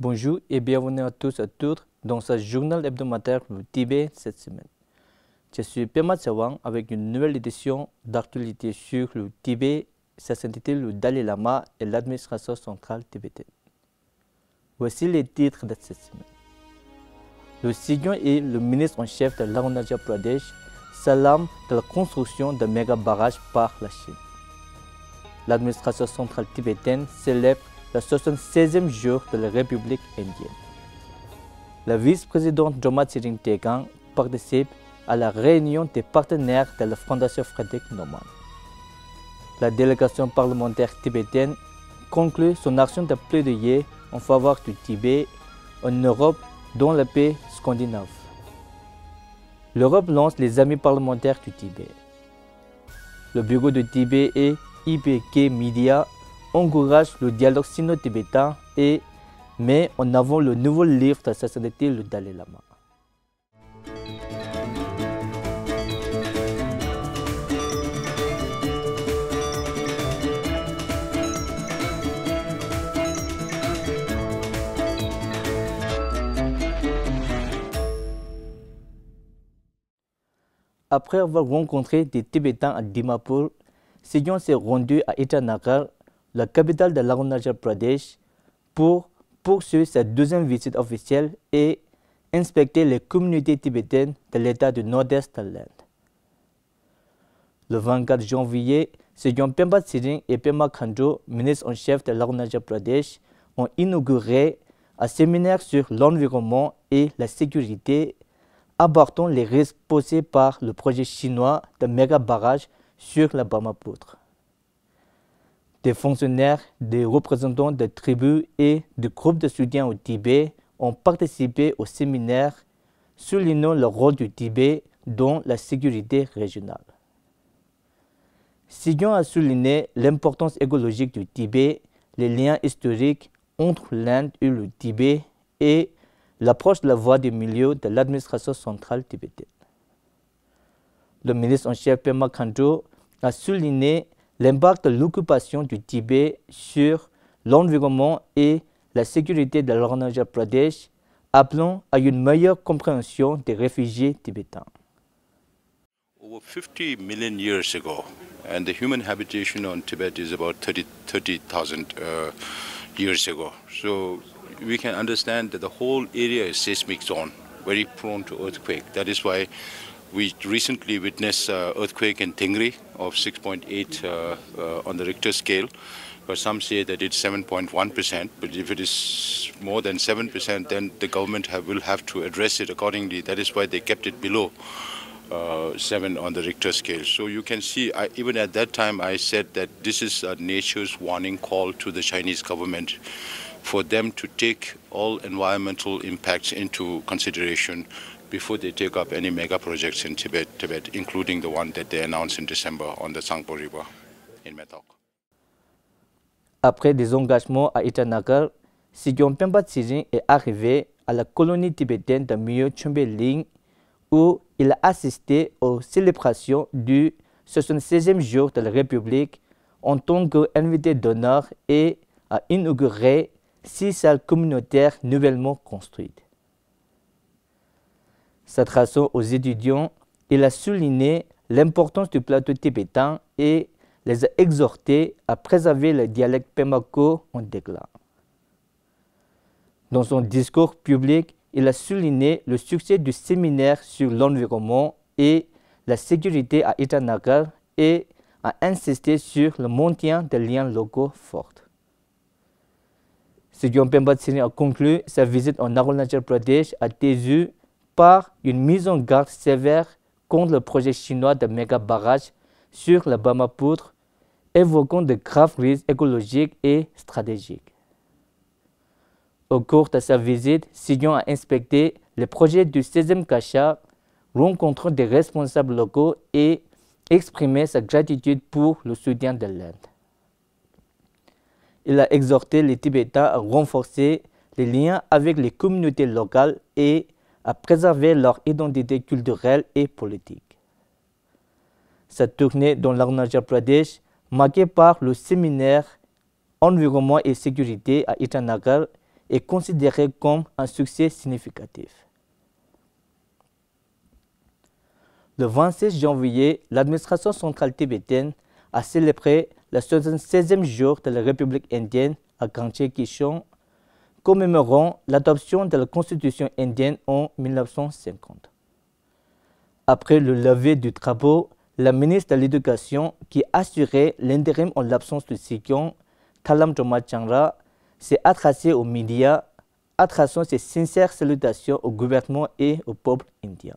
Bonjour et bienvenue à tous et à toutes dans ce journal hebdomadaire du Tibet cette semaine. Je suis Pema Tsawang avec une nouvelle édition d'actualité sur le Tibet. Ça s'intitule le Dalai Lama et l'administration centrale tibétaine. Voici les titres de cette semaine. Le Sejong et le ministre en chef de l'Arunachal Pradesh s'alarment de la construction d'un méga barrage par la Chine. L'administration centrale tibétaine célèbre le 76e jour de la République indienne. La vice-présidente Joma Tsering Tegang participe à la réunion des partenaires de la Fondation Frédéric Naumann. La délégation parlementaire tibétaine conclut son action de plaidoyer en faveur du Tibet en Europe dans le pays scandinave. L'Europe lance les amis parlementaires du Tibet. Le bureau du Tibet et IPK Media encourage le dialogue sino-tibétain et met en avant le nouveau livre de sa sainteté, le Dalai Lama. Après avoir rencontré des Tibétains à Dimapur, Sejong s'est rendu à Itanagar, la capitale de l'Arunachal Pradesh, pour poursuivre sa deuxième visite officielle et inspecter les communautés tibétaines de l'état du nord-est de l'Inde. Le 24 janvier, Sejong Pemba Tsering et Pema Khanjo, ministre en chef de l'Arunachal Pradesh, ont inauguré un séminaire sur l'environnement et la sécurité, abordant les risques posés par le projet chinois de méga barrage sur la Brahmaputra. Des fonctionnaires, des représentants de tribus et de groupes de soutien au Tibet ont participé au séminaire, soulignant le rôle du Tibet dans la sécurité régionale. Sejong a souligné l'importance écologique du Tibet, les liens historiques entre l'Inde et le Tibet et l'approche de la voie du milieu de l'administration centrale tibétaine. Le ministre en chef Pema Khanjo a souligné l'impact de l'occupation du Tibet sur l'environnement et la sécurité de l'Arunachal Pradesh, appelant à une meilleure compréhension des réfugiés tibétains. Over 50 million years ago, and the human habitation on Tibet is about 30,000 years ago. So we can understand that the whole area is seismic zone, very prone to earthquake. That is why we recently witnessed earthquake in Tingri of 6.8 on the Richter scale, but some say that it's 7.1%. But if it is more than 7%, then the government will have to address it accordingly. That is why they kept it below 7 on the Richter scale. So you can see, even at that time, I said that this is nature's warning call to the Chinese government for them to take all environmental impacts into consideration before they take up any mega projects in Tibet, including the one that they announced in December on the Tsangpo River in Methok. Après des engagements à Itanagar, Sejong Pemba Tsering est arrivé à la colonie tibétaine de Myo Chumbe Ling, où il a assisté aux célébrations du 76e jour de la République en tant qu'invité d'honneur et a inauguré 6 salles communautaires nouvellement construites. S'adressant aux étudiants, il a souligné l'importance du plateau tibétain et les a exhortés à préserver le dialecte Pemako en déclin. Dans son discours public, il a souligné le succès du séminaire sur l'environnement et la sécurité à Itanagar et a insisté sur le maintien des liens locaux forts. Sejong Pemba Tsering a conclu sa visite en Arunachal Pradesh à Tezu par une mise en garde sévère contre le projet chinois de méga barrage sur la Brahmaputra, évoquant de graves risques écologiques et stratégiques. Au cours de sa visite, Sejong a inspecté le projet du 16e Kachar, rencontrant des responsables locaux et exprimé sa gratitude pour le soutien de l'Inde. Il a exhorté les Tibétains à renforcer les liens avec les communautés locales et à préserver leur identité culturelle et politique. Sa tournée dans l'Arunachal Pradesh, marquée par le séminaire Environnement et sécurité à Itanagar est considéré comme un succès significatif. Le 26 janvier, l'administration centrale tibétaine a célébré le 76e jour de la République indienne à Kangche-Kishon, commémorant l'adoption de la Constitution indienne en 1950. Après le lever du travaux, la ministre de l'Éducation, qui assurait l'intérim en l'absence de Sikyong, Thalam Joma Changra, s'est adressée aux médias, adressant ses sincères salutations au gouvernement et au peuple indien.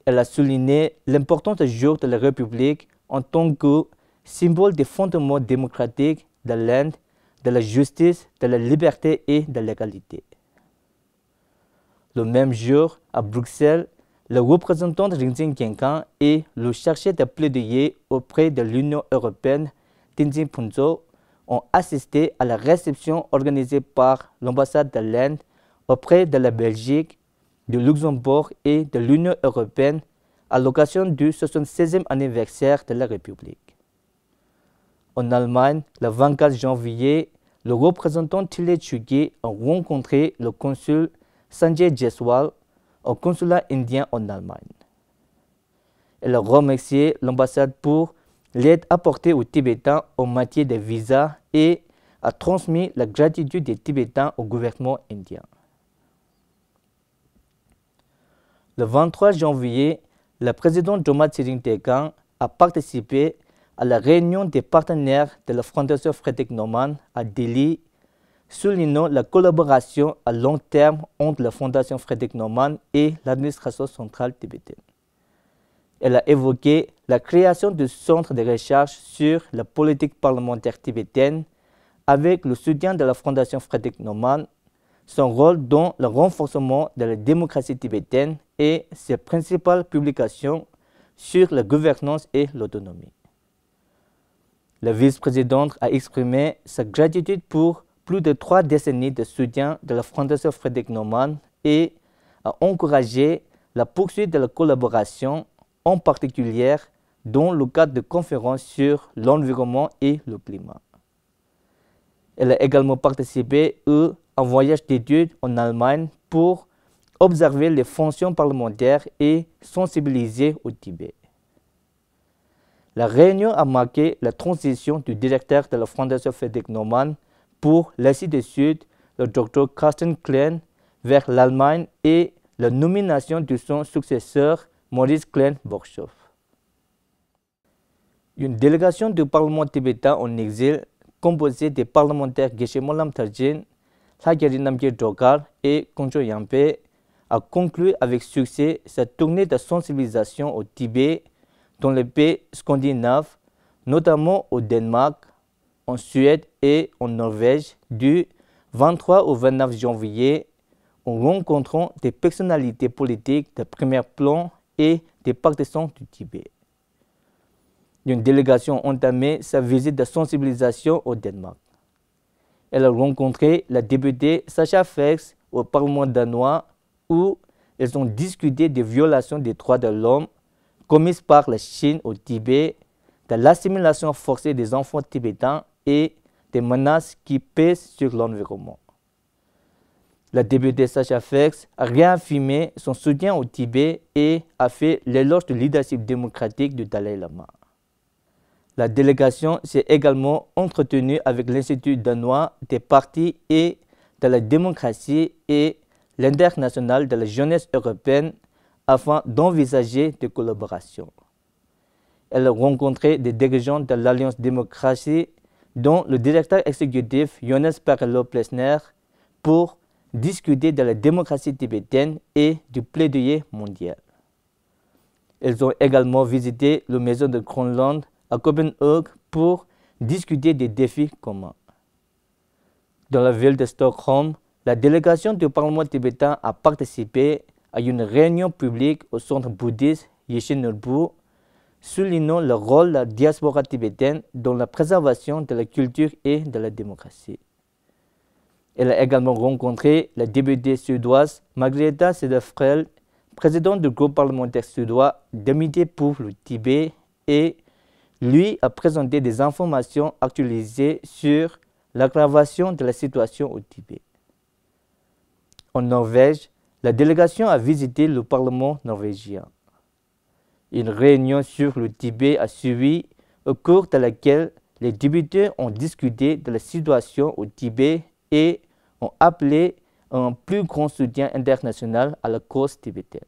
Elle a souligné l'importance du jour de la République en tant que symbole des fondements démocratiques de l'Inde, de la justice, de la liberté et de l'égalité. Le même jour, à Bruxelles, le représentant de Rinzin Genkan et le chercheur de plaidoyer auprès de l'Union européenne, Tenzin Punzo, ont assisté à la réception organisée par l'ambassade de l'Inde auprès de la Belgique, du Luxembourg et de l'Union européenne à l'occasion du 76e anniversaire de la République. En Allemagne, le 24 janvier, le représentant Thile Chugui a rencontré le consul Sanjay Jaiswal au consulat indien en Allemagne. Elle a remercié l'ambassade pour l'aide apportée aux Tibétains en matière de visa et a transmis la gratitude des Tibétains au gouvernement indien. Le 23 janvier, le président Joma Tsering-Tegang a participé à la réunion des partenaires de la Fondation Frédéric Naumann à Delhi, soulignant la collaboration à long terme entre la Fondation Frédéric Naumann et l'administration centrale tibétaine. Elle a évoqué la création du centre de recherche sur la politique parlementaire tibétaine avec le soutien de la Fondation Frédéric Naumann, son rôle dans le renforcement de la démocratie tibétaine et ses principales publications sur la gouvernance et l'autonomie. La vice-présidente a exprimé sa gratitude pour plus de 3 décennies de soutien de la Fondation Frédéric Naumann et a encouragé la poursuite de la collaboration, en particulier dans le cadre de conférences sur l'environnement et le climat. Elle a également participé à un voyage d'études en Allemagne pour observer les fonctions parlementaires et sensibiliser au Tibet. La réunion a marqué la transition du directeur de la Fondation Frédéric Naumann pour l'Asie du Sud, le Dr Carsten Klein, vers l'Allemagne et la nomination de son successeur, Maurice Klein-Borchow. Une délégation du Parlement tibétain en exil, composée des parlementaires Geshe Molam Tharjin, Lhagari Namgyel Dzogkar et Kongcho Yangpe, a conclu avec succès sa tournée de sensibilisation au Tibet dans les pays scandinaves, notamment au Danemark, en Suède et en Norvège, du 23 au 29 janvier, en rencontrant des personnalités politiques de premier plan et des partisans du Tibet. Une délégation a entamé sa visite de sensibilisation au Danemark. Elle a rencontré la députée Sascha Faxe au Parlement danois où elles ont discuté des violations des droits de l'homme commises par la Chine au Tibet, de l'assimilation forcée des enfants tibétains et des menaces qui pèsent sur l'environnement. La députée Sascha Faxe a réaffirmé son soutien au Tibet et a fait l'éloge du leadership démocratique du Dalai Lama. La délégation s'est également entretenue avec l'Institut danois des partis et de la démocratie et l'International de la jeunesse européenne afin d'envisager des collaborations. Elle a rencontré des dirigeants de l'Alliance démocratie, dont le directeur exécutif Johannes Perello-Plessner, pour discuter de la démocratie tibétaine et du plaidoyer mondial. Elles ont également visité la maison de Groenland à Copenhague pour discuter des défis communs. Dans la ville de Stockholm, la délégation du Parlement tibétain a participé à une réunion publique au centre bouddhiste Yeshe Norbu, soulignant le rôle de la diaspora tibétaine dans la préservation de la culture et de la démocratie. Elle a également rencontré la députée suédoise Margareta Cederfelt, présidente du groupe parlementaire suédois d'amitié pour le Tibet, et lui a présenté des informations actualisées sur l'aggravation de la situation au Tibet. en Norvège, la délégation a visité le Parlement norvégien. Une réunion sur le Tibet a suivi, au cours de laquelle les députés ont discuté de la situation au Tibet et ont appelé à un plus grand soutien international à la cause tibétaine.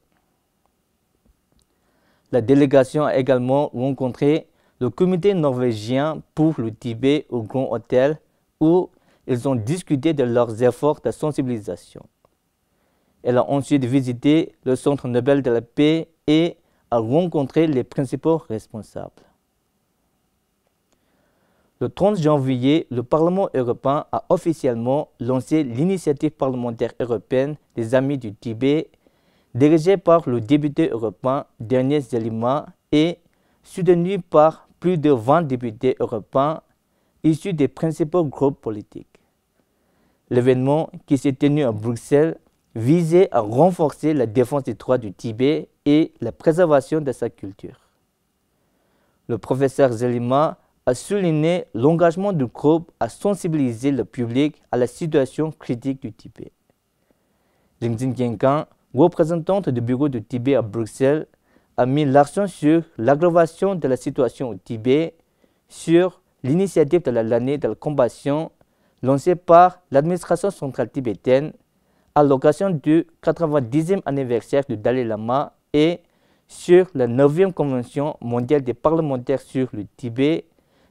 La délégation a également rencontré le comité norvégien pour le Tibet au Grand Hôtel où ils ont discuté de leurs efforts de sensibilisation. Elle a ensuite visité le Centre Nobel de la paix et a rencontré les principaux responsables. Le 30 janvier, le Parlement européen a officiellement lancé l'initiative parlementaire européenne des Amis du Tibet, dirigée par le député européen Dernier Zelima et soutenue par plus de 20 députés européens issus des principaux groupes politiques. L'événement, qui s'est tenu à Bruxelles, visait à renforcer la défense des droits du Tibet et la préservation de sa culture. Le professeur Zelima a souligné l'engagement du groupe à sensibiliser le public à la situation critique du Tibet. Ling Jiangang, représentante du bureau du Tibet à Bruxelles, a mis l'accent sur l'aggravation de la situation au Tibet, sur l'initiative de l'année de la compassion lancée par l'administration centrale tibétaine à l'occasion du 90e anniversaire du Dalai Lama et sur la 9e Convention mondiale des parlementaires sur le Tibet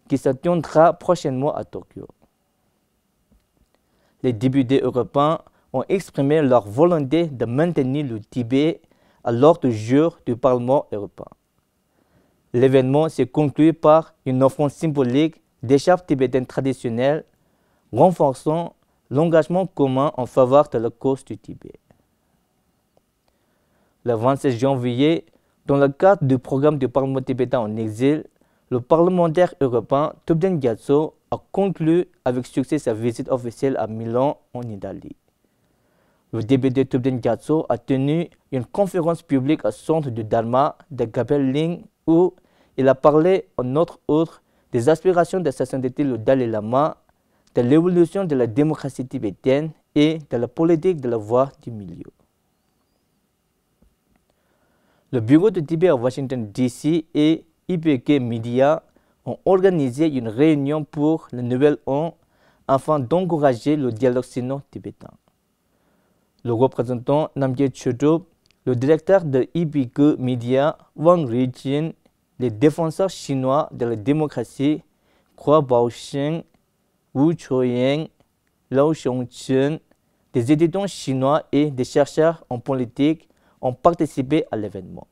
qui se tiendra prochainement à Tokyo. Les députés européens ont exprimé leur volonté de maintenir le Tibet à l'ordre du jour du Parlement européen. L'événement s'est conclu par une offrande symbolique d'écharpe tibétaine traditionnelle, renforçant l'engagement commun en faveur de la cause du Tibet. Le 27 janvier, dans le cadre du programme du Parlement tibétain en exil, le parlementaire européen Thubten Gyatso a conclu avec succès sa visite officielle à Milan, en Italie. Le député Thubten Gyatso a tenu une conférence publique au centre du Dharma de Gabelling où il a parlé, en entre autres, des aspirations de sa sainteté le Dalai Lama, de l'évolution de la démocratie tibétaine et de la politique de la voie du milieu. Le bureau de Tibet à Washington DC et IPK Media ont organisé une réunion pour le Nouvel An afin d'encourager le dialogue sino-tibétain. Le représentant Namgyel Chodrup, le directeur de IPK Media, Wang Rijin, les défenseurs chinois de la démocratie, Hua Baosheng, Wu Choying, Lau Xiongchen, des étudiants chinois et des chercheurs en politique ont participé à l'événement.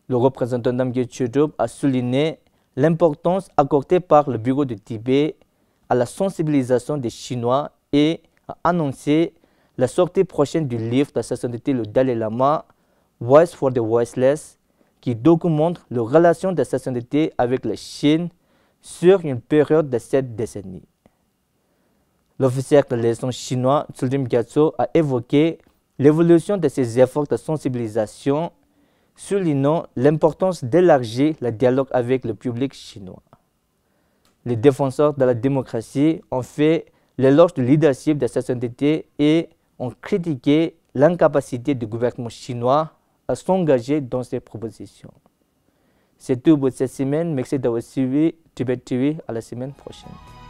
Le représentant Namgyel Chodrup a souligné l'importance accordée par le bureau de Tibet à la sensibilisation des Chinois et a annoncé la sortie prochaine du livre de sa sainteté le Dalai Lama, Voice for the Voiceless, qui documente les relations de sa sainteté avec la Chine sur une période de 7 décennies. L'officier de liaison chinois Tsulrim Gyatso a évoqué l'évolution de ses efforts de sensibilisation, soulignant l'importance d'élargir le dialogue avec le public chinois. Les défenseurs de la démocratie ont fait l'éloge du leadership de sa sainteté et ont critiqué l'incapacité du gouvernement chinois à s'engager dans ces propositions. C'est tout pour cette semaine. Merci d'avoir suivi Tibet TV. À la semaine prochaine.